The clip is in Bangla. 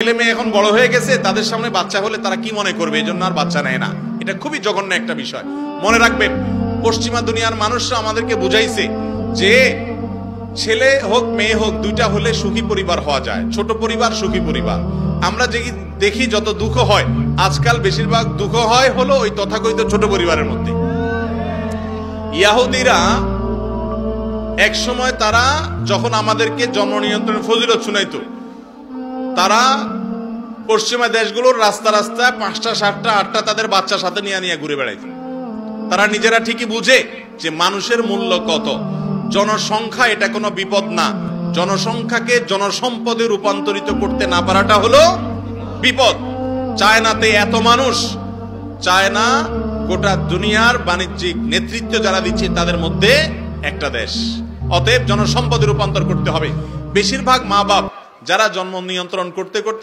ছেলে মেয়ে এখন বড় হয়ে গেছে, তাদের সামনে বাচ্চা হলে তারা কি মনে করবে, এজন্য আর বাচ্চা নেয় না। এটা খুবই জঘন্য একটা বিষয়। মনে রাখবেন, পশ্চিমা দুনিয়ার মানুষরা আমাদেরকে বুঝাইছে যে ছেলে হোক মেয়ে হোক দুইটা হলে সুখী পরিবার হওয়া যায়, ছোট পরিবার সুখী পরিবার। আমরা যে দেখি যত দুঃখ হয়, আজকাল বেশিরভাগ দুঃখ হয় হলো ওই তথাকথিত ছোট পরিবারের মধ্যে। ইহুদিরা এক সময় তারা যখন আমাদেরকে জন্ম নিয়ন্ত্রণের ফজিলত শুনাইতো, তারা পশ্চিমা দেশগুলোর রাস্তা রাস্তায় 5টা 7টা 8টা তাদের বাচ্চা সাথে নিয়ে নিয়ে ঘুরে বেড়াইত। তারা নিজেরা ঠিকই বুঝে যে মানুষের মূল্য কত, জনসংখ্যা এটা কোনো বিপদ না, জনসংখ্যাকে জনসম্পদে রূপান্তরিত করতে না পারাটা হলো বিপদ। চায়নাতে এত মানুষ, চায়না গোটা দুনিয়ার বাণিজ্যিক নেতৃত্ব যারা দিচ্ছে তাদের মধ্যে একটা দেশ। অতএব জনসম্পদে রূপান্তর করতে হবে। বেশিরভাগ মা বাপ যারা জন্ম নিয়ন্ত্রণ করতে করতে